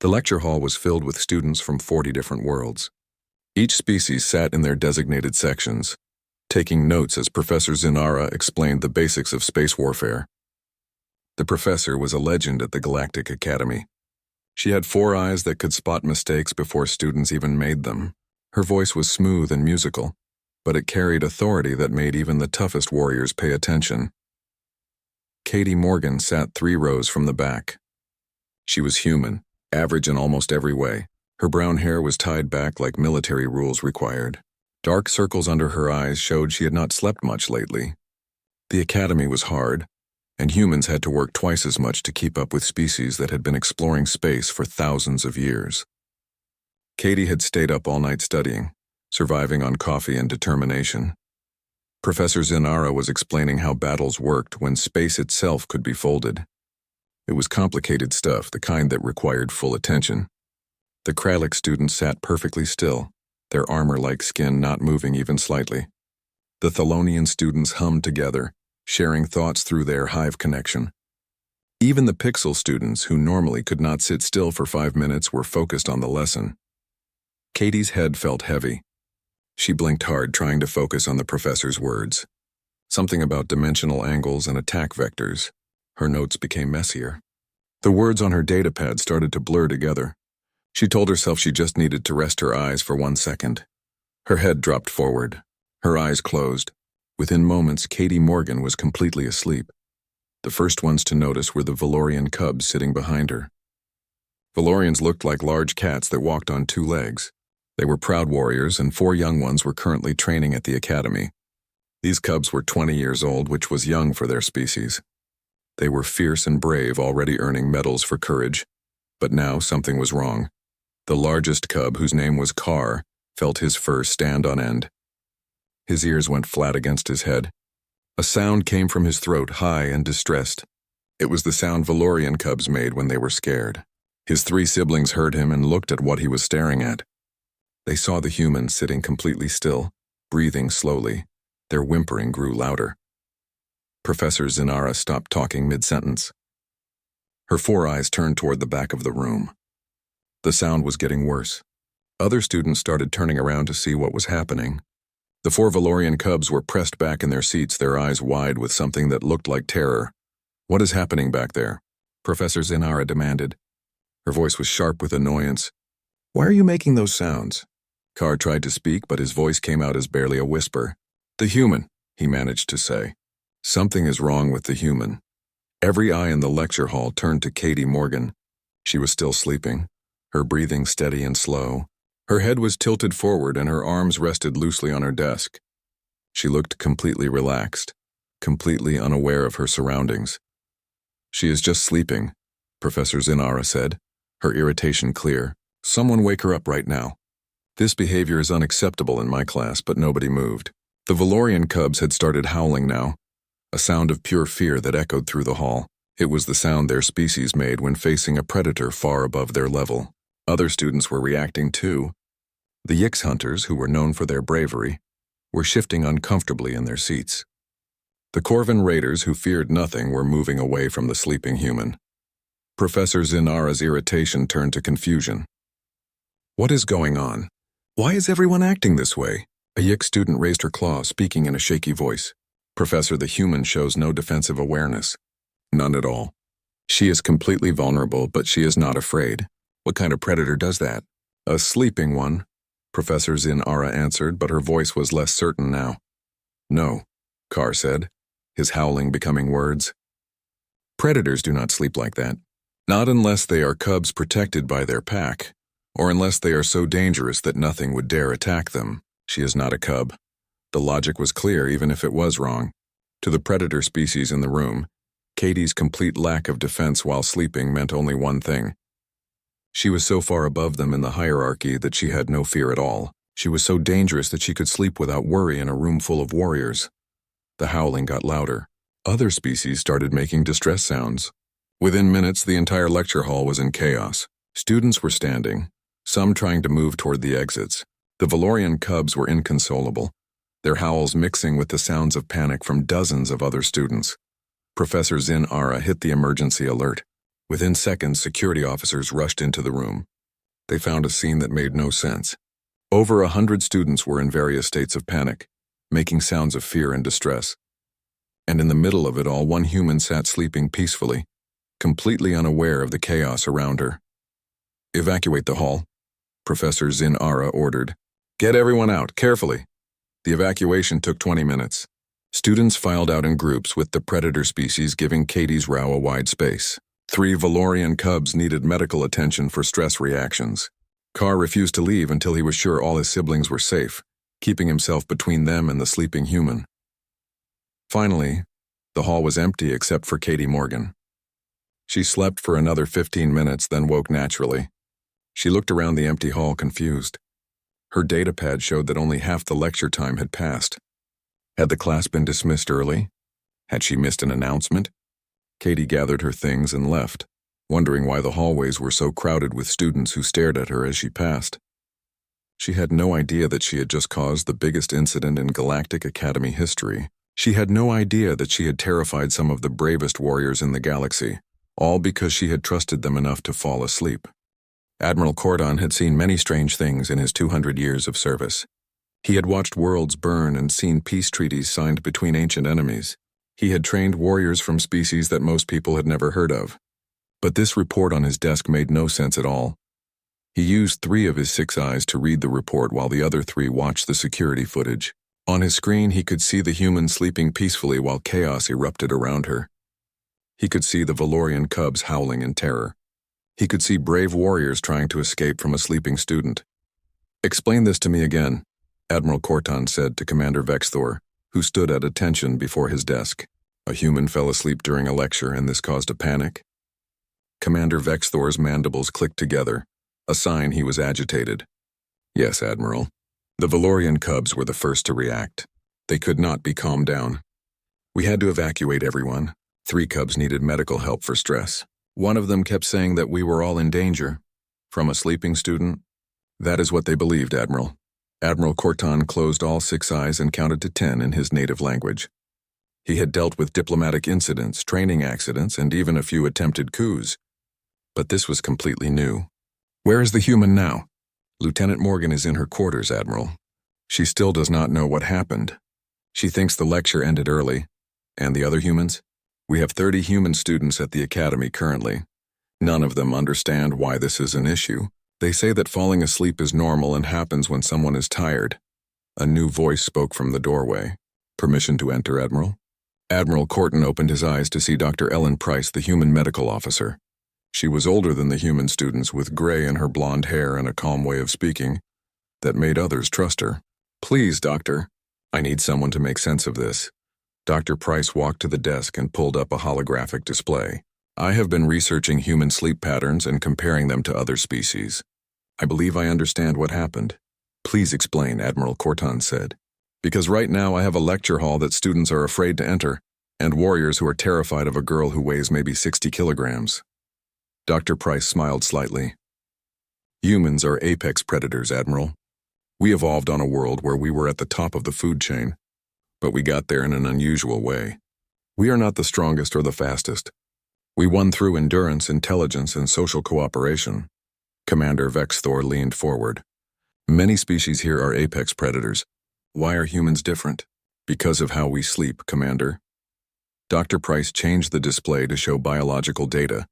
The lecture hall was filled with students from 40 different worlds. Each species sat in their designated sections, taking notes as Professor Zinara explained the basics of space warfare. The professor was a legend at the Galactic Academy. She had 4 eyes that could spot mistakes before students even made them. Her voice was smooth and musical, but it carried authority that made even the toughest warriors pay attention. Katie Morgan sat 3 rows from the back. She was human, average in almost every way. Her brown hair was tied back like military rules required. Dark circles under her eyes showed she had not slept much lately. The academy was hard, and humans had to work twice as much to keep up with species that had been exploring space for thousands of years. Katie had stayed up all night studying, surviving on coffee and determination. Professor Zinara was explaining how battles worked when space itself could be folded. It was complicated stuff, the kind that required full attention. The Kralik students sat perfectly still, their armor-like skin not moving even slightly. The Thelonian students hummed together, sharing thoughts through their hive connection. Even the Pixel students, who normally could not sit still for 5 minutes, were focused on the lesson. Katie's head felt heavy. She blinked hard, trying to focus on the professor's words. Something about dimensional angles and attack vectors. Her notes became messier. The words on her datapad started to blur together. She told herself she just needed to rest her eyes for 1 second. Her head dropped forward. Her eyes closed. Within moments, Katie Morgan was completely asleep. The first ones to notice were the Valorian cubs sitting behind her. Valorians looked like large cats that walked on 2 legs. They were proud warriors, and 4 young ones were currently training at the academy. These cubs were 20 years old, which was young for their species. They were fierce and brave, already earning medals for courage. But now something was wrong. The largest cub, whose name was Carr, felt his fur stand on end. His ears went flat against his head. A sound came from his throat, high and distressed. It was the sound Valorian cubs made when they were scared. His 3 siblings heard him and looked at what he was staring at. They saw the human sitting completely still, breathing slowly. Their whimpering grew louder. Professor Zinara stopped talking mid-sentence. Her 4 eyes turned toward the back of the room. The sound was getting worse. Other students started turning around to see what was happening. The 4 Valorian cubs were pressed back in their seats, their eyes wide with something that looked like terror. "What is happening back there?" Professor Zinara demanded. Her voice was sharp with annoyance. "Why are you making those sounds?" Carr tried to speak, but his voice came out as barely a whisper. "The human," he managed to say. "Something is wrong with the human." Every eye in the lecture hall turned to Katie Morgan. She was still sleeping, her breathing steady and slow. Her head was tilted forward and her arms rested loosely on her desk. She looked completely relaxed, completely unaware of her surroundings. "She is just sleeping," Professor Zinara said, her irritation clear. "Someone wake her up right now." This behavior is unacceptable in my class, but nobody moved. The Valorian cubs had started howling now, a sound of pure fear that echoed through the hall. It was the sound their species made when facing a predator far above their level. Other students were reacting too. The Yix hunters, who were known for their bravery, were shifting uncomfortably in their seats. The Corvin raiders, who feared nothing, were moving away from the sleeping human. Professor Zinara's irritation turned to confusion. "What is going on? Why is everyone acting this way?" A Yix student raised her claw, speaking in a shaky voice. "Professor, the human shows no defensive awareness." "None at all. She is completely vulnerable, but she is not afraid." "What kind of predator does that?" "A sleeping one," Professor Zinara answered, but her voice was less certain now. "No," Carr said, his howling becoming words. "Predators do not sleep like that. Not unless they are cubs protected by their pack, or unless they are so dangerous that nothing would dare attack them. She is not a cub." The logic was clear, even if it was wrong. To the predator species in the room, Katie's complete lack of defense while sleeping meant only one thing. She was so far above them in the hierarchy that she had no fear at all. She was so dangerous that she could sleep without worry in a room full of warriors. The howling got louder. Other species started making distress sounds. Within minutes, the entire lecture hall was in chaos. Students were standing, some trying to move toward the exits. The Valorian cubs were inconsolable, their howls mixing with the sounds of panic from dozens of other students. Professor Zinara hit the emergency alert. Within seconds, security officers rushed into the room. They found a scene that made no sense. Over 100 students were in various states of panic, making sounds of fear and distress. And in the middle of it all, one human sat sleeping peacefully, completely unaware of the chaos around her. "Evacuate the hall," Professor Zin-Ara ordered. "Get everyone out, carefully." The evacuation took 20 minutes. Students filed out in groups, with the predator species giving Katie's row a wide space. 3 Valorian cubs needed medical attention for stress reactions. Carr refused to leave until he was sure all his siblings were safe, keeping himself between them and the sleeping human. Finally, the hall was empty except for Katie Morgan. She slept for another 15 minutes, then woke naturally. She looked around the empty hall, confused. Her datapad showed that only half the lecture time had passed. Had the class been dismissed early? Had she missed an announcement? Katie gathered her things and left, wondering why the hallways were so crowded with students who stared at her as she passed. She had no idea that she had just caused the biggest incident in Galactic Academy history. She had no idea that she had terrified some of the bravest warriors in the galaxy, all because she had trusted them enough to fall asleep. Admiral Cordon had seen many strange things in his 200 years of service. He had watched worlds burn and seen peace treaties signed between ancient enemies. He had trained warriors from species that most people had never heard of. But this report on his desk made no sense at all. He used 3 of his 6 eyes to read the report while the other 3 watched the security footage. On his screen, he could see the human sleeping peacefully while chaos erupted around her. He could see the Valorian cubs howling in terror. He could see brave warriors trying to escape from a sleeping student. "Explain this to me again," Admiral Corton said to Commander Vexthor, who stood at attention before his desk. A human fell asleep during a lecture, and this caused a panic? Commander Vexthor's mandibles clicked together, a sign he was agitated. "Yes, Admiral. The Valorian cubs were the first to react. They could not be calmed down. We had to evacuate everyone. 3 cubs needed medical help for stress. One of them kept saying that we were all in danger. From a sleeping student? That is what they believed, Admiral." Admiral Corton closed all 6 eyes and counted to 10 in his native language. He had dealt with diplomatic incidents, training accidents, and even a few attempted coups. But this was completely new. "Where is the human now?" "Lieutenant Morgan is in her quarters, Admiral. She still does not know what happened. She thinks the lecture ended early." "And the other humans?" "We have 30 human students at the academy currently. None of them understand why this is an issue. They say that falling asleep is normal and happens when someone is tired." A new voice spoke from the doorway. "Permission to enter, Admiral?" Admiral Corton opened his eyes to see Dr. Ellen Price, the human medical officer. She was older than the human students, with gray in her blonde hair and a calm way of speaking that made others trust her. "Please, Doctor. I need someone to make sense of this." Dr. Price walked to the desk and pulled up a holographic display. "I have been researching human sleep patterns and comparing them to other species. I believe I understand what happened." "Please explain," Admiral Corton said. "Because right now I have a lecture hall that students are afraid to enter, and warriors who are terrified of a girl who weighs maybe 60 kilograms. Dr. Price smiled slightly. "Humans are apex predators, Admiral. We evolved on a world where we were at the top of the food chain, but we got there in an unusual way. We are not the strongest or the fastest. We won through endurance, intelligence, and social cooperation." Commander Vexthor leaned forward. "Many species here are apex predators. Why are humans different?" "Because of how we sleep, Commander." Dr. Price changed the display to show biological data.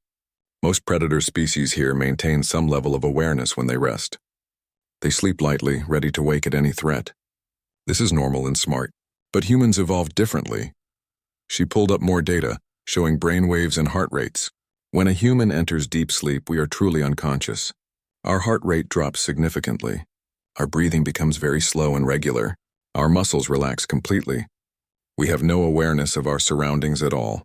Most predator species here maintain some level of awareness when they rest. They sleep lightly, ready to wake at any threat. This is normal and smart. But humans evolved differently. She pulled up more data, showing brain waves and heart rates. When a human enters deep sleep, we are truly unconscious. Our heart rate drops significantly. Our breathing becomes very slow and regular. Our muscles relax completely. We have no awareness of our surroundings at all.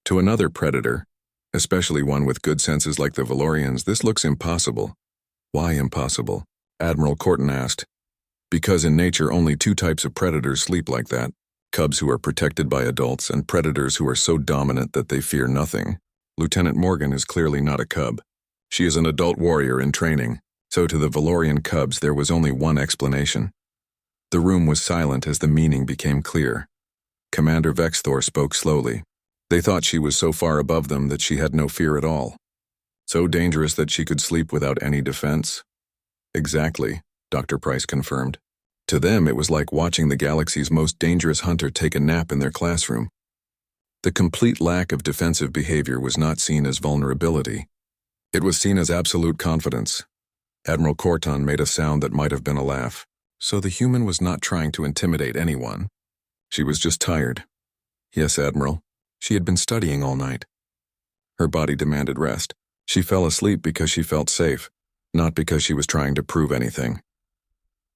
To another predator, especially one with good senses like the Valorians, this looks impossible. Why impossible? Admiral Corton asked. Because in nature only 2 types of predators sleep like that. Cubs who are protected by adults and predators who are so dominant that they fear nothing. Lieutenant Morgan is clearly not a cub. She is an adult warrior in training, so to the Valorian cubs there was only one explanation. The room was silent as the meaning became clear. Commander Vexthor spoke slowly. They thought she was so far above them that she had no fear at all. So dangerous that she could sleep without any defense? Exactly, Dr. Price confirmed. To them, it was like watching the galaxy's most dangerous hunter take a nap in their classroom. The complete lack of defensive behavior was not seen as vulnerability. It was seen as absolute confidence. Admiral Corton made a sound that might have been a laugh. So the human was not trying to intimidate anyone. She was just tired. Yes, Admiral. She had been studying all night. Her body demanded rest. She fell asleep because she felt safe, not because she was trying to prove anything.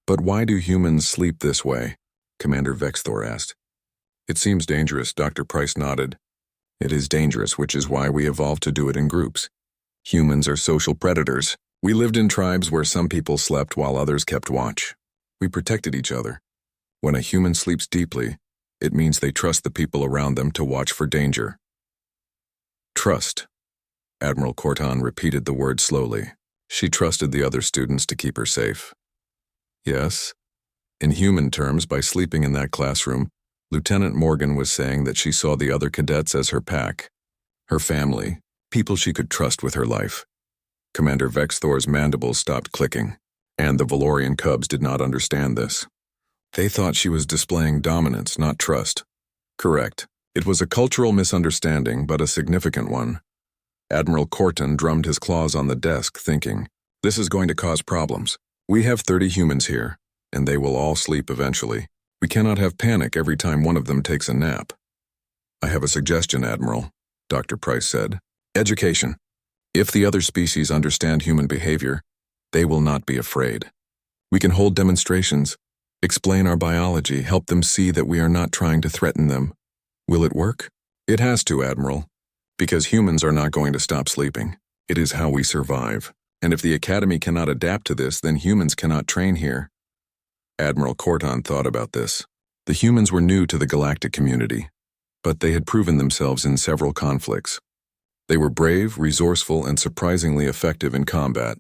But why do humans sleep this way? Commander Vexthor asked. It seems dangerous, Dr. Price nodded. It is dangerous, which is why we evolved to do it in groups. Humans are social predators. We lived in tribes where some people slept while others kept watch. We protected each other. When a human sleeps deeply, it means they trust the people around them to watch for danger. Trust. Admiral Corton repeated the word slowly. She trusted the other students to keep her safe. Yes. In human terms, by sleeping in that classroom, Lieutenant Morgan was saying that she saw the other cadets as her pack, her family, people she could trust with her life. Commander Vexthor's mandibles stopped clicking, and the Valorian cubs did not understand this. They thought she was displaying dominance, not trust. Correct. It was a cultural misunderstanding, but a significant one. Admiral Corton drummed his claws on the desk, thinking, this is going to cause problems. We have 30 humans here, and they will all sleep eventually. We cannot have panic every time one of them takes a nap. I have a suggestion, Admiral, Dr. Price said. Education. If the other species understand human behavior, they will not be afraid. We can hold demonstrations, explain our biology, help them see that we are not trying to threaten them. Will it work? It has to, Admiral, because humans are not going to stop sleeping. It is how we survive. And if the Academy cannot adapt to this, then humans cannot train here. Admiral Corton thought about this. The humans were new to the galactic community, but they had proven themselves in several conflicts. They were brave, resourceful, and surprisingly effective in combat.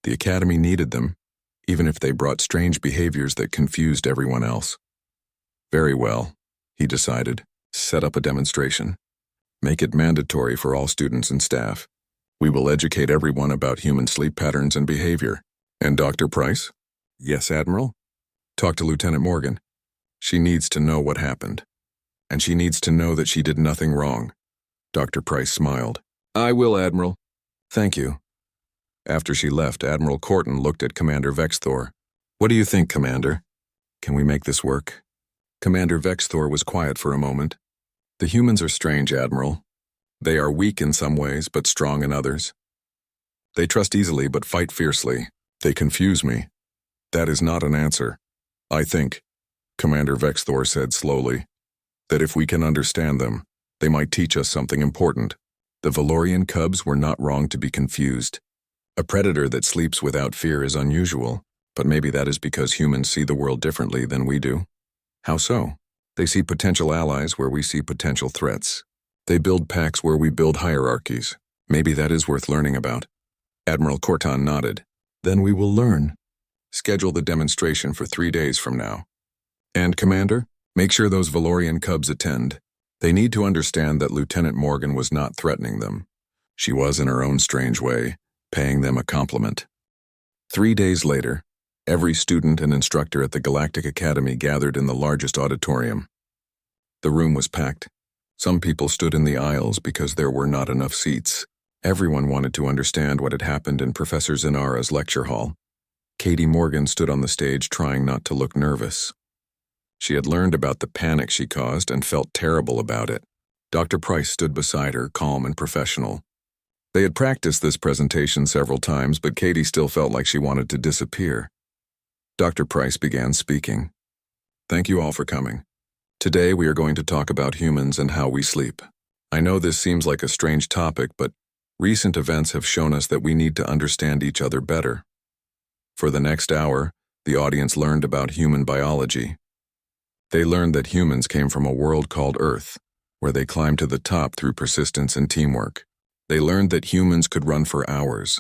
The Academy needed them, even if they brought strange behaviors that confused everyone else. Very well, he decided. Set up a demonstration. Make it mandatory for all students and staff. We will educate everyone about human sleep patterns and behavior. And Dr. Price? Yes, Admiral? Talk to Lieutenant Morgan. She needs to know what happened. And she needs to know that she did nothing wrong. Dr. Price smiled. I will, Admiral. Thank you. After she left, Admiral Corton looked at Commander Vexthor. What do you think, Commander? Can we make this work? Commander Vexthor was quiet for a moment. The humans are strange, Admiral. They are weak in some ways, but strong in others. They trust easily, but fight fiercely. They confuse me. That is not an answer. I think, Commander Vexthor said slowly, that if we can understand them, they might teach us something important. The Valorian cubs were not wrong to be confused. A predator that sleeps without fear is unusual, but maybe that is because humans see the world differently than we do. How so? They see potential allies where we see potential threats. They build packs where we build hierarchies. Maybe that is worth learning about. Admiral Corton nodded. Then we will learn. Schedule the demonstration for 3 days from now. And, Commander, make sure those Valorian cubs attend. They need to understand that Lieutenant Morgan was not threatening them. She was, in her own strange way, paying them a compliment. 3 days later, every student and instructor at the Galactic Academy gathered in the largest auditorium. The room was packed. Some people stood in the aisles because there were not enough seats. Everyone wanted to understand what had happened in Professor Zinara's lecture hall. Katie Morgan stood on the stage trying not to look nervous. She had learned about the panic she caused and felt terrible about it. Dr. Price stood beside her, calm and professional. They had practiced this presentation several times, but Katie still felt like she wanted to disappear. Dr. Price began speaking. Thank you all for coming. Today we are going to talk about humans and how we sleep. I know this seems like a strange topic, but recent events have shown us that we need to understand each other better. For the next hour, the audience learned about human biology. They learned that humans came from a world called Earth, where they climbed to the top through persistence and teamwork. They learned that humans could run for hours,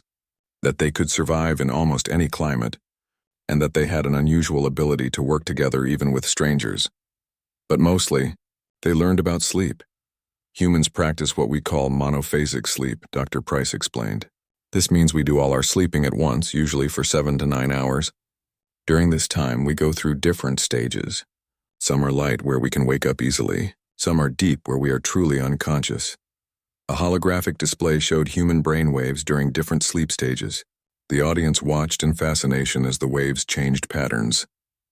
that they could survive in almost any climate, and that they had an unusual ability to work together even with strangers. But mostly, they learned about sleep. Humans practice what we call monophasic sleep, Dr. Price explained. This means we do all our sleeping at once, usually for 7 to 9 hours. During this time, we go through different stages. Some are light, where we can wake up easily. Some are deep, where we are truly unconscious. A holographic display showed human brain waves during different sleep stages. The audience watched in fascination as the waves changed patterns,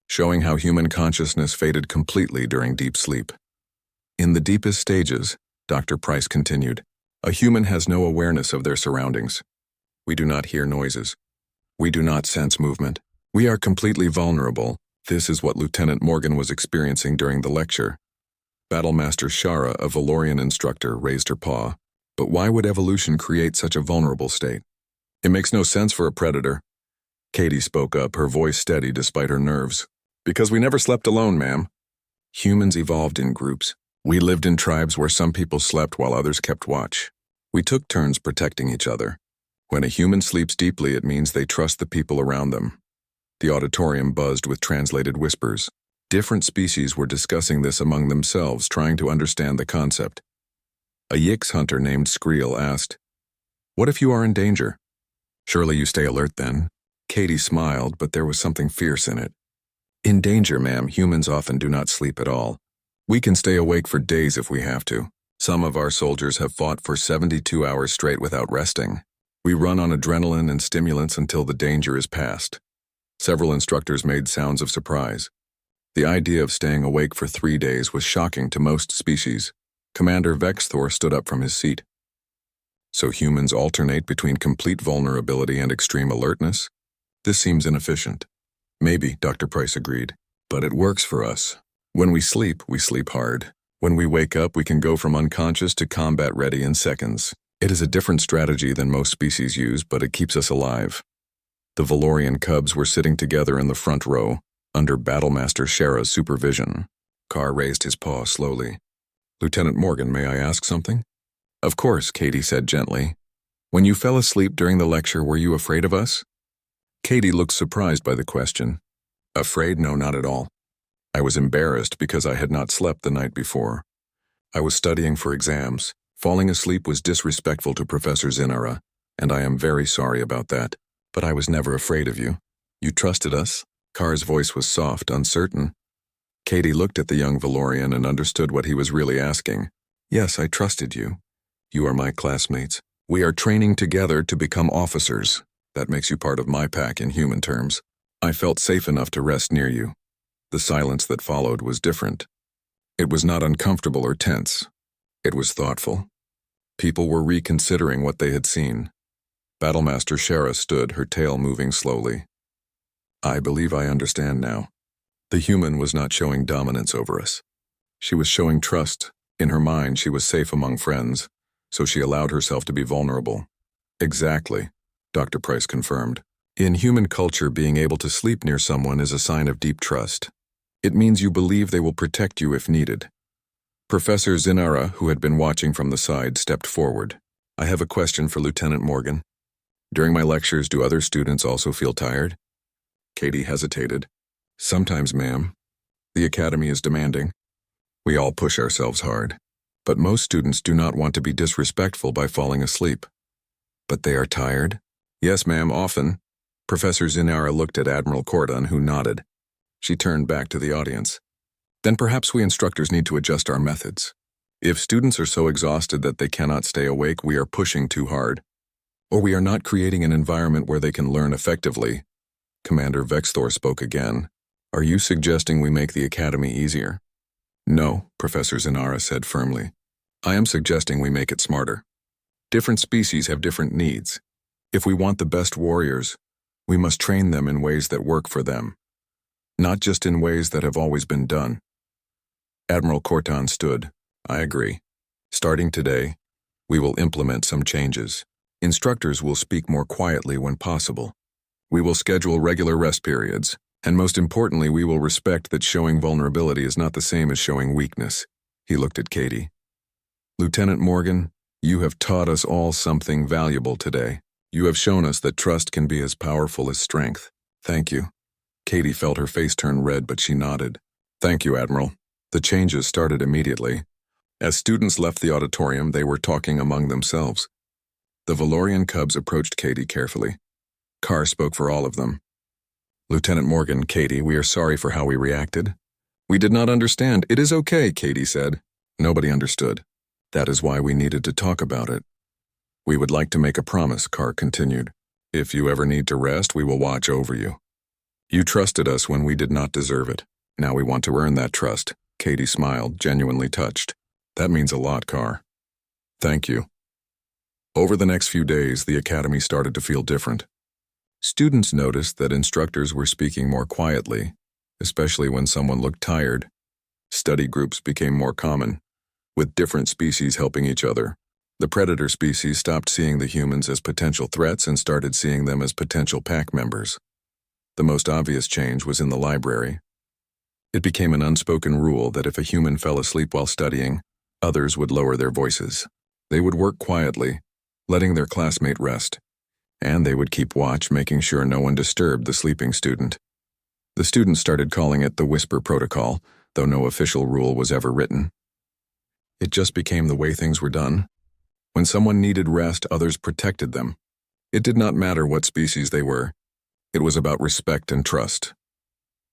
showing how human consciousness faded completely during deep sleep. In the deepest stages, Dr. Price continued, a human has no awareness of their surroundings. We do not hear noises. We do not sense movement. We are completely vulnerable. This is what Lieutenant Morgan was experiencing during the lecture. Battlemaster Shara, a Valorian instructor, raised her paw. But why would evolution create such a vulnerable state? It makes no sense for a predator. Katie spoke up, her voice steady despite her nerves. Because we never slept alone, ma'am. Humans evolved in groups. We lived in tribes where some people slept while others kept watch. We took turns protecting each other. When a human sleeps deeply, it means they trust the people around them. The auditorium buzzed with translated whispers. Different species were discussing this among themselves, trying to understand the concept. A Yix hunter named Skriel asked, "What if you are in danger?" "Surely you stay alert then." Katie smiled, but there was something fierce in it. "In danger, ma'am, humans often do not sleep at all. We can stay awake for days if we have to. Some of our soldiers have fought for 72 hours straight without resting. We run on adrenaline and stimulants until the danger is past." Several instructors made sounds of surprise. The idea of staying awake for 3 days was shocking to most species. Commander Vexthor stood up from his seat. "So humans alternate between complete vulnerability and extreme alertness? This seems inefficient." "Maybe," Dr. Price agreed, "but it works for us. When we sleep hard. When we wake up, we can go from unconscious to combat ready in seconds. It is a different strategy than most species use, but it keeps us alive." The Valorian cubs were sitting together in the front row, under Battlemaster Shara's supervision. Carr raised his paw slowly. "Lieutenant Morgan, may I ask something?" "Of course," Katie said gently. "When you fell asleep during the lecture, were you afraid of us?" Katie looked surprised by the question. "Afraid? No, not at all. I was embarrassed because I had not slept the night before. I was studying for exams. Falling asleep was disrespectful to Professor Zinara, and I am very sorry about that. But I was never afraid of you. You trusted us?" Carr's voice was soft, uncertain. Katie looked at the young Valorian and understood what he was really asking. "Yes, I trusted you. You are my classmates. We are training together to become officers. That makes you part of my pack in human terms. I felt safe enough to rest near you." The silence that followed was different. It was not uncomfortable or tense. It was thoughtful. People were reconsidering what they had seen. Battlemaster Shara stood, her tail moving slowly. "I believe I understand now." The human was not showing dominance over us. She was showing trust. In her mind, she was safe among friends, so she allowed herself to be vulnerable. "Exactly," Dr. Price confirmed. "In human culture, being able to sleep near someone is a sign of deep trust. It means you believe they will protect you if needed." Professor Zinara, who had been watching from the side, stepped forward. "I have a question for Lieutenant Morgan. During my lectures, do other students also feel tired?" Katie hesitated. "Sometimes, ma'am. The academy is demanding. We all push ourselves hard. But most students do not want to be disrespectful by falling asleep." "But they are tired?" "Yes, ma'am, often." Professor Zinara looked at Admiral Cordon, who nodded. She turned back to the audience. "Then perhaps we instructors need to adjust our methods. If students are so exhausted that they cannot stay awake, we are pushing too hard. Or we are not creating an environment where they can learn effectively." Commander Vexthor spoke again. "Are you suggesting we make the academy easier?" "No," Professor Zinara said firmly. "I am suggesting we make it smarter. Different species have different needs. If we want the best warriors, we must train them in ways that work for them, not just in ways that have always been done." Admiral Corton stood. "I agree. Starting today, we will implement some changes. Instructors will speak more quietly when possible. We will schedule regular rest periods, and most importantly, we will respect that showing vulnerability is not the same as showing weakness." He looked at Katie. "Lieutenant Morgan, you have taught us all something valuable today. You have shown us that trust can be as powerful as strength. Thank you." Katie felt her face turn red, but she nodded. "Thank you, Admiral." The changes started immediately. As students left the auditorium, they were talking among themselves. The Valorian cubs approached Katie carefully. Carr spoke for all of them. Lieutenant Morgan, Katie, we are sorry for how we reacted. We did not understand. It is okay, Katie said. Nobody understood. That is why we needed to talk about it. We would like to make a promise, Carr continued. If you ever need to rest, we will watch over you. You trusted us when we did not deserve it. Now we want to earn that trust. Katie smiled, genuinely touched. That means a lot, Carr. Thank you. Over the next few days, the academy started to feel different. Students noticed that instructors were speaking more quietly, especially when someone looked tired. Study groups became more common, with different species helping each other. The predator species stopped seeing the humans as potential threats and started seeing them as potential pack members. The most obvious change was in the library. It became an unspoken rule that if a human fell asleep while studying, others would lower their voices. They would work quietly, letting their classmate rest, and they would keep watch, making sure no one disturbed the sleeping student. The students started calling it the Whisper Protocol, though no official rule was ever written. It just became the way things were done. When someone needed rest, others protected them. It did not matter what species they were. It was about respect and trust.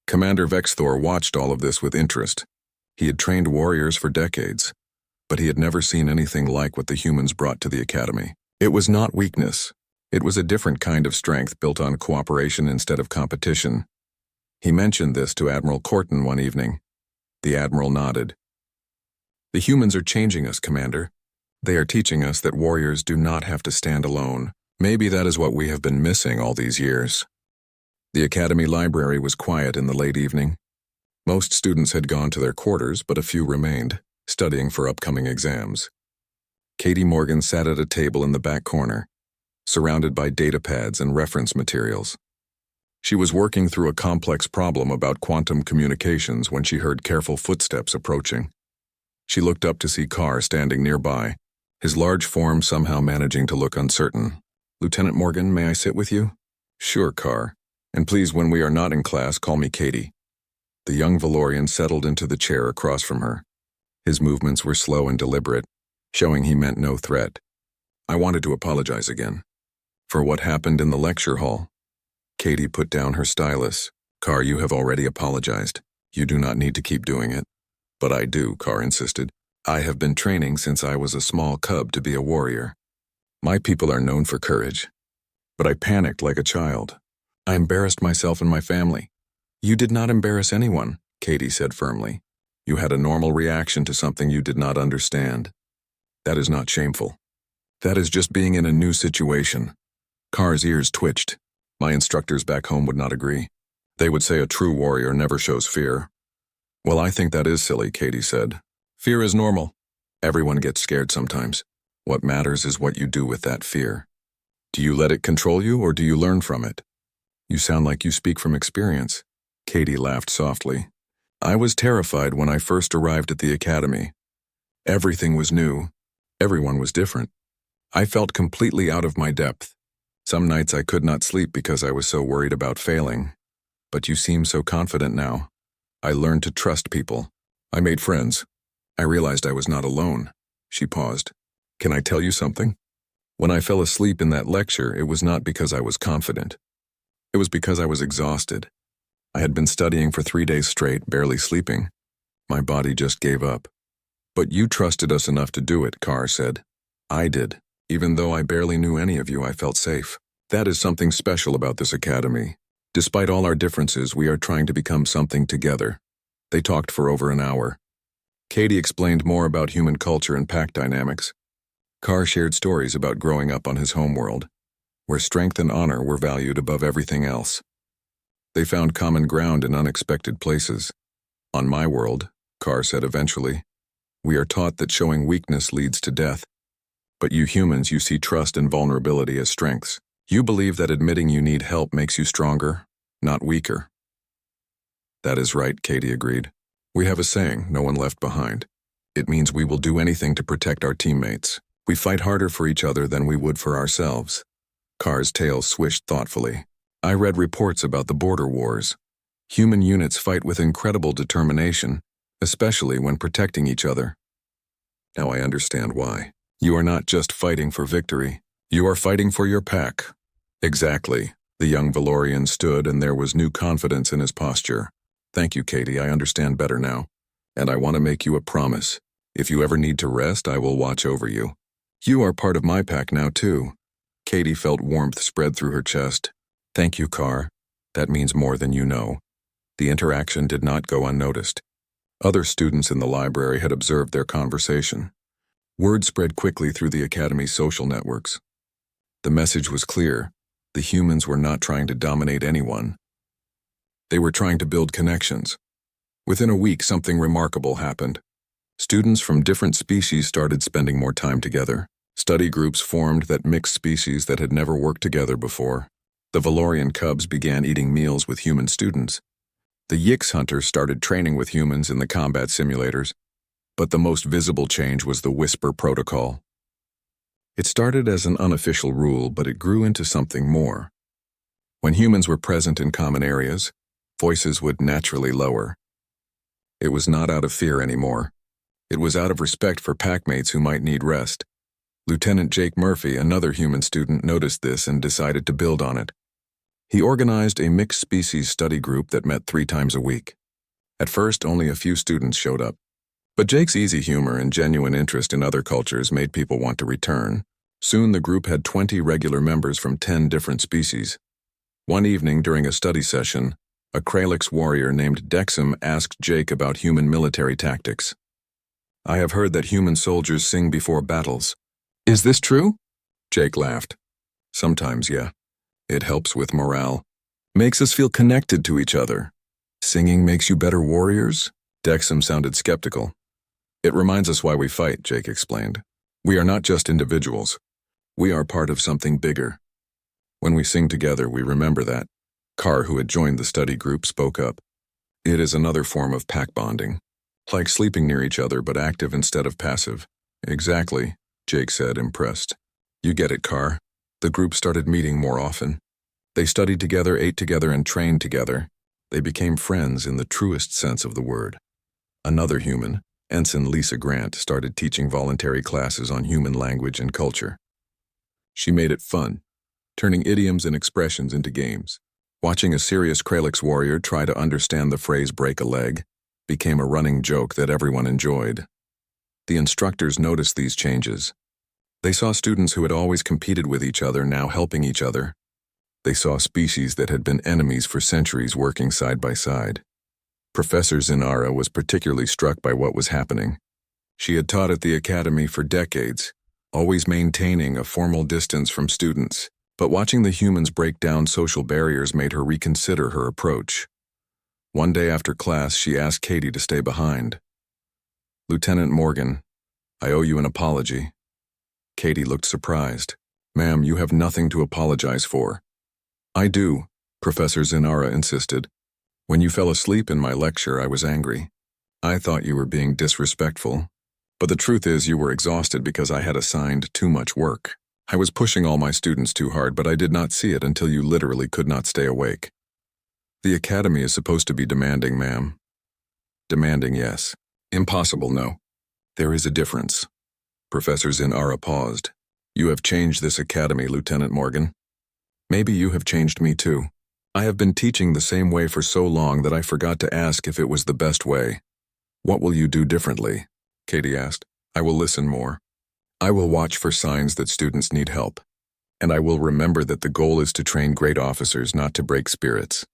Commander Vexthor watched all of this with interest. He had trained warriors for decades, but he had never seen anything like what the humans brought to the academy. It was not weakness. It was a different kind of strength built on cooperation instead of competition. He mentioned this to Admiral Corton one evening. The Admiral nodded. The humans are changing us, Commander. They are teaching us that warriors do not have to stand alone. Maybe that is what we have been missing all these years. The academy library was quiet in the late evening. Most students had gone to their quarters, but a few remained, studying for upcoming exams. Katie Morgan sat at a table in the back corner, surrounded by data pads and reference materials. She was working through a complex problem about quantum communications when she heard careful footsteps approaching. She looked up to see Carr standing nearby, his large form somehow managing to look uncertain. Lieutenant Morgan, may I sit with you? Sure, Carr. And please, when we are not in class, call me Katie. The young Valorian settled into the chair across from her. His movements were slow and deliberate, showing he meant no threat. I wanted to apologize again. For what happened in the lecture hall. Katie put down her stylus. Carr, you have already apologized. You do not need to keep doing it. But I do, Carr insisted. I have been training since I was a small cub to be a warrior. My people are known for courage. But I panicked like a child. I embarrassed myself and my family. You did not embarrass anyone, Katie said firmly. You had a normal reaction to something you did not understand. That is not shameful. That is just being in a new situation. Carr's ears twitched. My instructors back home would not agree. They would say a true warrior never shows fear. Well, I think that is silly, Katie said. Fear is normal. Everyone gets scared sometimes. What matters is what you do with that fear. Do you let it control you or do you learn from it? You sound like you speak from experience. Katie laughed softly. I was terrified when I first arrived at the academy. Everything was new. Everyone was different. I felt completely out of my depth. Some nights I could not sleep because I was so worried about failing. But you seem so confident now. I learned to trust people. I made friends. I realized I was not alone. She paused. Can I tell you something? When I fell asleep in that lecture, it was not because I was confident. It was because I was exhausted. I had been studying for 3 days straight, barely sleeping. My body just gave up. But you trusted us enough to do it, Carr said. I did. Even though I barely knew any of you, I felt safe. That is something special about this academy. Despite all our differences, we are trying to become something together. They talked for over an hour. Katie explained more about human culture and pack dynamics. Carr shared stories about growing up on his homeworld, where strength and honor were valued above everything else. They found common ground in unexpected places. On my world, Carr said eventually, we are taught that showing weakness leads to death. But you humans, you see trust and vulnerability as strengths. You believe that admitting you need help makes you stronger, not weaker. That is right, Katie agreed. We have a saying, no one left behind. It means we will do anything to protect our teammates. We fight harder for each other than we would for ourselves. Carr's tail swished thoughtfully. I read reports about the border wars. Human units fight with incredible determination, especially when protecting each other. Now I understand why. You are not just fighting for victory. You are fighting for your pack. Exactly. The young Valorian stood, and there was new confidence in his posture. Thank you, Katie, I understand better now. And I want to make you a promise. If you ever need to rest, I will watch over you. You are part of my pack now, too. Katie felt warmth spread through her chest. Thank you, Carr. That means more than you know. The interaction did not go unnoticed. Other students in the library had observed their conversation. Word spread quickly through the Academy's social networks. The message was clear. The humans were not trying to dominate anyone. They were trying to build connections. Within a week, something remarkable happened. Students from different species started spending more time together. Study groups formed that mixed species that had never worked together before. The Valorian cubs began eating meals with human students. The Yix hunters started training with humans in the combat simulators. But the most visible change was the Whisper Protocol. It started as an unofficial rule, but it grew into something more. When humans were present in common areas, voices would naturally lower. It was not out of fear anymore. It was out of respect for packmates who might need rest. Lieutenant Jake Murphy, another human student, noticed this and decided to build on it. He organized a mixed-species study group that met 3 times a week. At first, only a few students showed up. But Jake's easy humor and genuine interest in other cultures made people want to return. Soon the group had 20 regular members from 10 different species. One evening during a study session, a Kralix warrior named Dexum asked Jake about human military tactics. I have heard that human soldiers sing before battles. Is this true? Jake laughed. Sometimes, yeah. It helps with morale. Makes us feel connected to each other. Singing makes you better warriors? Dexum sounded skeptical. It reminds us why we fight, Jake explained. We are not just individuals. We are part of something bigger. When we sing together, we remember that. Carr, who had joined the study group, spoke up. It is another form of pack bonding. Like sleeping near each other, but active instead of passive. Exactly, Jake said, impressed. You get it, Carr. The group started meeting more often. They studied together, ate together, and trained together. They became friends in the truest sense of the word. Another human, Ensign Lisa Grant, started teaching voluntary classes on human language and culture. She made it fun, turning idioms and expressions into games. Watching a serious Kralix warrior try to understand the phrase break a leg became a running joke that everyone enjoyed. The instructors noticed these changes. They saw students who had always competed with each other now helping each other. They saw species that had been enemies for centuries working side by side. Professor Zinara was particularly struck by what was happening. She had taught at the academy for decades, always maintaining a formal distance from students, but watching the humans break down social barriers made her reconsider her approach. One day after class, she asked Katie to stay behind. Lieutenant Morgan, I owe you an apology. Katie looked surprised. Ma'am, you have nothing to apologize for. I do, Professor Zinara insisted. When you fell asleep in my lecture, I was angry. I thought you were being disrespectful. But the truth is you were exhausted because I had assigned too much work. I was pushing all my students too hard, but I did not see it until you literally could not stay awake. The academy is supposed to be demanding, ma'am. Demanding, yes. Impossible, no. There is a difference. Professor Zinara paused. You have changed this academy, Lieutenant Morgan. Maybe you have changed me too. I have been teaching the same way for so long that I forgot to ask if it was the best way. What will you do differently? Katie asked. I will listen more. I will watch for signs that students need help. And I will remember that the goal is to train great officers, not to break spirits.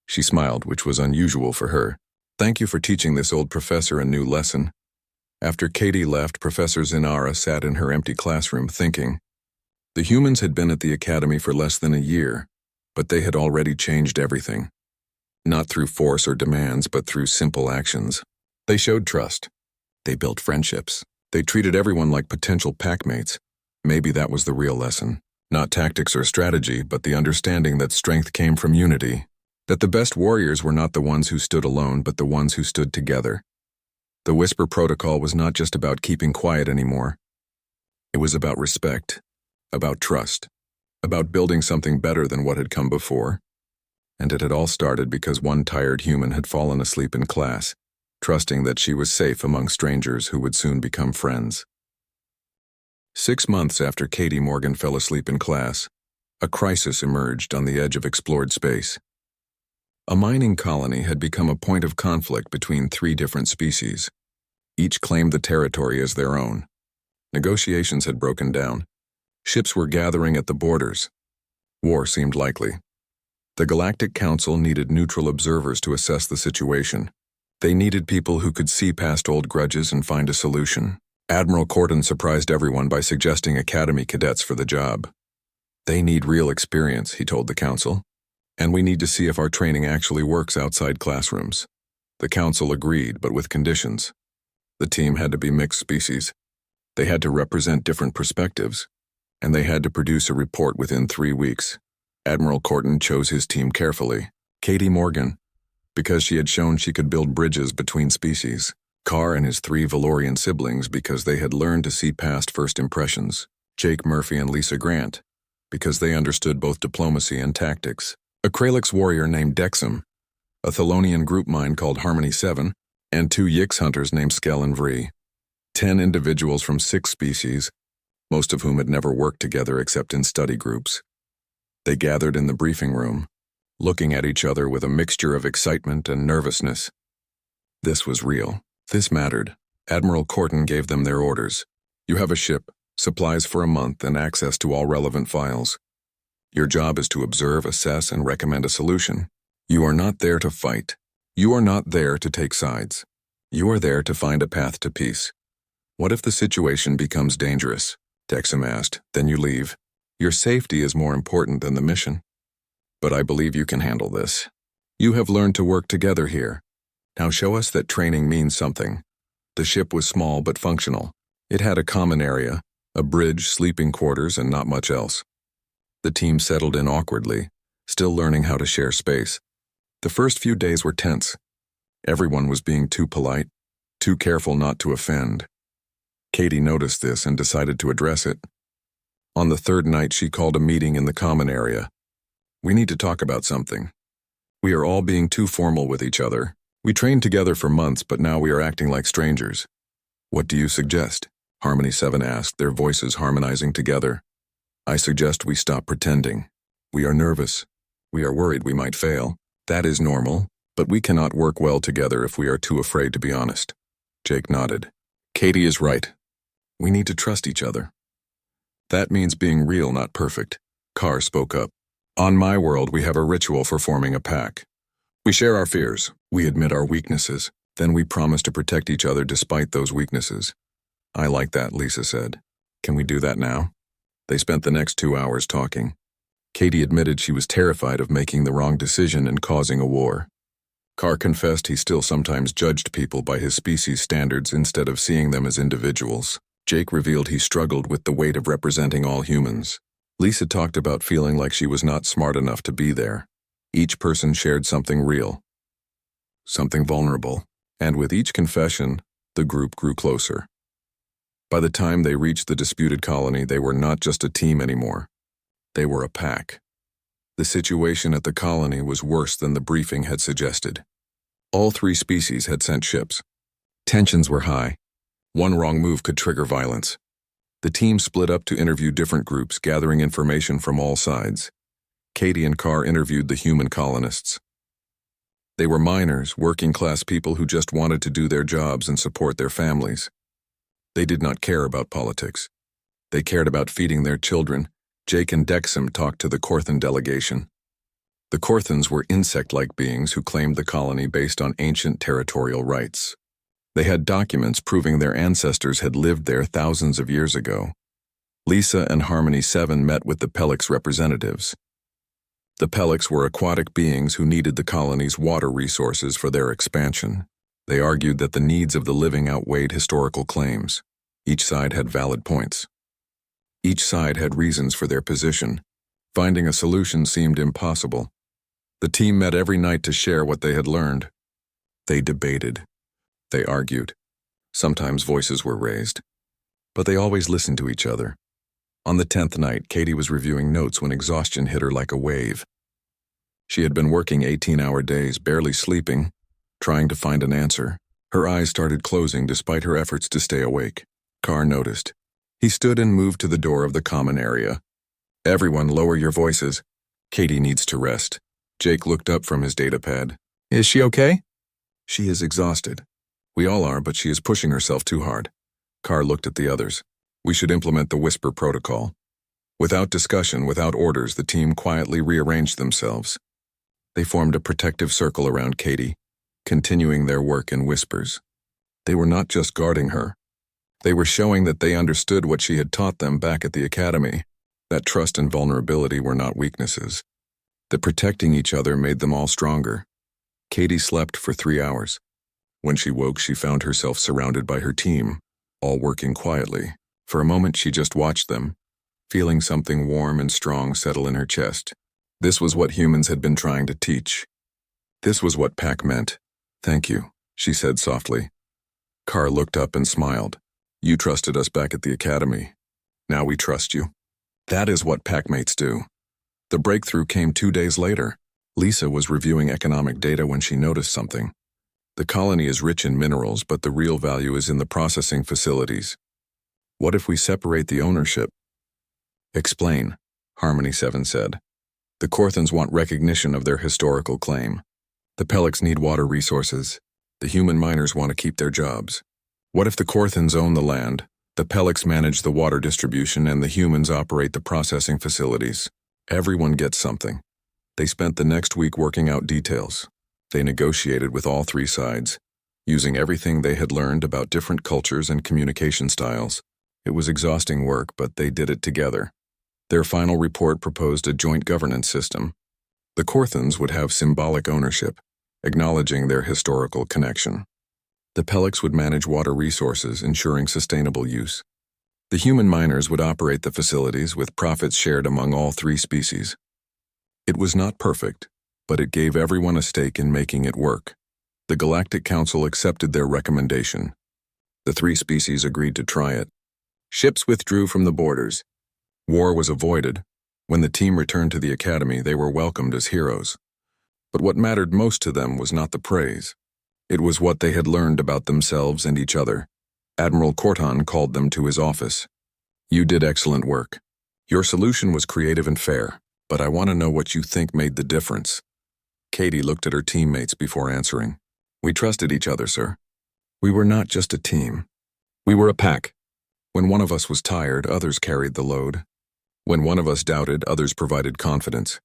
She smiled, which was unusual for her. Thank you for teaching this old professor a new lesson. After Katie left, Professor Zinara sat in her empty classroom thinking. The humans had been at the academy for less than a year, but they had already changed everything. Not through force or demands, but through simple actions. They showed trust. They built friendships. They treated everyone like potential packmates. Maybe that was the real lesson. Not tactics or strategy, but the understanding that strength came from unity. That the best warriors were not the ones who stood alone, but the ones who stood together. The Whisper Protocol was not just about keeping quiet anymore. It was about respect, about trust, about building something better than what had come before. And it had all started because one tired human had fallen asleep in class, trusting that she was safe among strangers who would soon become friends. 6 months after Katie Morgan fell asleep in class, a crisis emerged on the edge of explored space. A mining colony had become a point of conflict between 3 different species. Each claimed the territory as their own. Negotiations had broken down. Ships were gathering at the borders. War seemed likely. The Galactic Council needed neutral observers to assess the situation. They needed people who could see past old grudges and find a solution. Admiral Corton surprised everyone by suggesting Academy cadets for the job. They need real experience, he told the Council, and we need to see if our training actually works outside classrooms. The Council agreed, but with conditions. The team had to be mixed species. They had to represent different perspectives, and they had to produce a report within 3 weeks. Admiral Corton chose his team carefully. Katie Morgan, because she had shown she could build bridges between species. Carr and his 3 Valorian siblings because they had learned to see past first impressions. Jake Murphy and Lisa Grant, because they understood both diplomacy and tactics. A Kralix warrior named Dexum, a Thelonian group mine called Harmony 7, and 2 Yix hunters named Skell and Vree. 10 individuals from 6 species, most of whom had never worked together except in study groups. They gathered in the briefing room, looking at each other with a mixture of excitement and nervousness. This was real. This mattered. Admiral Corton gave them their orders. You have a ship, supplies for a month, and access to all relevant files. Your job is to observe, assess, and recommend a solution. You are not there to fight. You are not there to take sides. You are there to find a path to peace. What if the situation becomes dangerous? Dexum asked. Then you leave. Your safety is more important than the mission. But I believe you can handle this. You have learned to work together here. Now show us that training means something. The ship was small but functional. It had a common area, a bridge, sleeping quarters, and not much else. The team settled in awkwardly, still learning how to share space. The first few days were tense. Everyone was being too polite, too careful not to offend. Katie noticed this and decided to address it. On the 3rd night, she called a meeting in the common area. We need to talk about something. We are all being too formal with each other. We trained together for months, but now we are acting like strangers. What do you suggest? Harmony 7 asked, their voices harmonizing together. I suggest we stop pretending. We are nervous. We are worried we might fail. That is normal, but we cannot work well together if we are too afraid to be honest. Jake nodded. Katie is right. We need to trust each other. That means being real, not perfect. Carr spoke up. On my world, we have a ritual for forming a pack. We share our fears, we admit our weaknesses, then we promise to protect each other despite those weaknesses. I like that, Lisa said. Can we do that now? They spent the next 2 hours talking. Katie admitted she was terrified of making the wrong decision and causing a war. Carr confessed he still sometimes judged people by his species standards instead of seeing them as individuals. Jake revealed he struggled with the weight of representing all humans. Lisa talked about feeling like she was not smart enough to be there. Each person shared something real, something vulnerable, and with each confession, the group grew closer. By the time they reached the disputed colony, they were not just a team anymore. They were a pack. The situation at the colony was worse than the briefing had suggested. All 3 species had sent ships. Tensions were high. One wrong move could trigger violence. The team split up to interview different groups, gathering information from all sides. Katie and Carr interviewed the human colonists. They were miners, working-class people who just wanted to do their jobs and support their families. They did not care about politics. They cared about feeding their children. Jake and Dexum talked to the Corthan delegation. The Corthans were insect-like beings who claimed the colony based on ancient territorial rights. They had documents proving their ancestors had lived there thousands of years ago. Lisa and Harmony 7 met with the Pelix representatives. The Pelix were aquatic beings who needed the colony's water resources for their expansion. They argued that the needs of the living outweighed historical claims. Each side had valid points. Each side had reasons for their position. Finding a solution seemed impossible. The team met every night to share what they had learned. They debated. They argued. Sometimes voices were raised. But they always listened to each other. On the 10th night, Katie was reviewing notes when exhaustion hit her like a wave. She had been working 18-hour days, barely sleeping, trying to find an answer. Her eyes started closing despite her efforts to stay awake. Carr noticed. He stood and moved to the door of the common area. Everyone, lower your voices. Katie needs to rest. Jake looked up from his datapad. Is she okay? She is exhausted. We all are, but she is pushing herself too hard. Carr looked at the others. We should implement the Whisper protocol. Without discussion, without orders, the team quietly rearranged themselves. They formed a protective circle around Katie, continuing their work in whispers. They were not just guarding her. They were showing that they understood what she had taught them back at the academy, that trust and vulnerability were not weaknesses. That protecting each other made them all stronger. Katie slept for 3 hours. When she woke, she found herself surrounded by her team, all working quietly. For a moment, she just watched them, feeling something warm and strong settle in her chest. This was what humans had been trying to teach. This was what pack meant. Thank you, she said softly. Carr looked up and smiled. You trusted us back at the academy. Now we trust you. That is what packmates do. The breakthrough came 2 days later. Lisa was reviewing economic data when she noticed something. The colony is rich in minerals, but the real value is in the processing facilities. What if we separate the ownership? Explain, Harmony 7 said. The Korthans want recognition of their historical claim. The Pelix need water resources. The human miners want to keep their jobs. What if the Korthans own the land, the Pelix manage the water distribution, and the humans operate the processing facilities? Everyone gets something. They spent the next week working out details. They negotiated with all 3 sides, using everything they had learned about different cultures and communication styles. It was exhausting work, but they did it together. Their final report proposed a joint governance system. The Korthans would have symbolic ownership, acknowledging their historical connection. The Pelix would manage water resources, ensuring sustainable use. The human miners would operate the facilities with profits shared among all 3 species. It was not perfect, but it gave everyone a stake in making it work. The Galactic Council accepted their recommendation. The 3 species agreed to try it. Ships withdrew from the borders. War was avoided. When the team returned to the academy, they were welcomed as heroes. But what mattered most to them was not the praise. It was what they had learned about themselves and each other. Admiral Corton called them to his office. You did excellent work. Your solution was creative and fair, but I want to know what you think made the difference. Katie looked at her teammates before answering. We trusted each other, sir. We were not just a team. We were a pack. When one of us was tired, others carried the load. When one of us doubted, others provided confidence.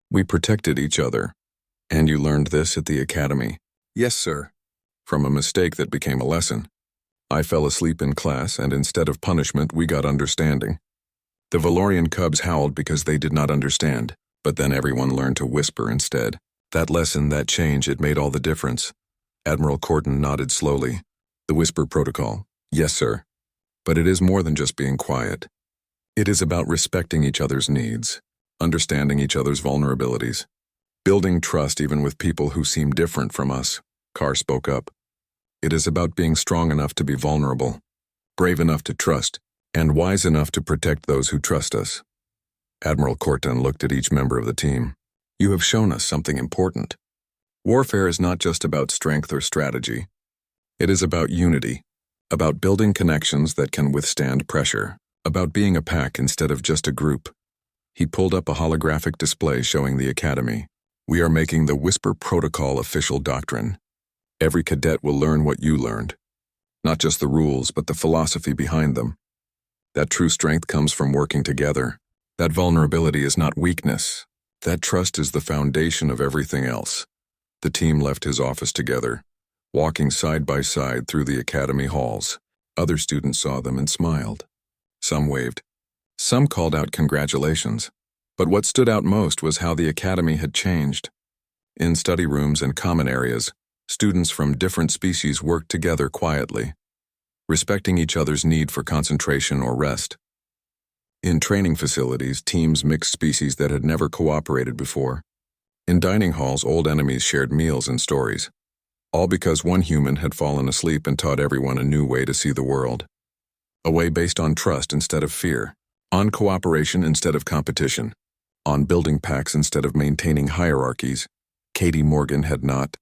We protected each other. And you learned this at the academy? Yes, sir. From a mistake that became a lesson. I fell asleep in class, and instead of punishment, we got understanding. The Valorian cubs howled because they did not understand, but then everyone learned to whisper instead. That lesson, that change, it made all the difference. Admiral Corton nodded slowly. The whisper protocol. Yes, sir. But it is more than just being quiet. It is about respecting each other's needs, understanding each other's vulnerabilities, building trust even with people who seem different from us. Carr spoke up. It is about being strong enough to be vulnerable, brave enough to trust, and wise enough to protect those who trust us. Admiral Corton looked at each member of the team. You have shown us something important. Warfare is not just about strength or strategy. It is about unity, about building connections that can withstand pressure, about being a pack instead of just a group. He pulled up a holographic display showing the academy. We are making the Whisper Protocol official doctrine. Every cadet will learn what you learned. Not just the rules, but the philosophy behind them. That true strength comes from working together. That vulnerability is not weakness. That trust is the foundation of everything else. The team left his office together, walking side by side through the academy halls. Other students saw them and smiled. Some waved. Some called out congratulations. But what stood out most was how the academy had changed. In study rooms and common areas, students from different species worked together quietly, respecting each other's need for concentration or rest. In training facilities, teams mixed species that had never cooperated before. In dining halls, old enemies shared meals and stories, all because one human had fallen asleep and taught everyone a new way to see the world. A way based on trust instead of fear, on cooperation instead of competition, on building packs instead of maintaining hierarchies. Katie Morgan had not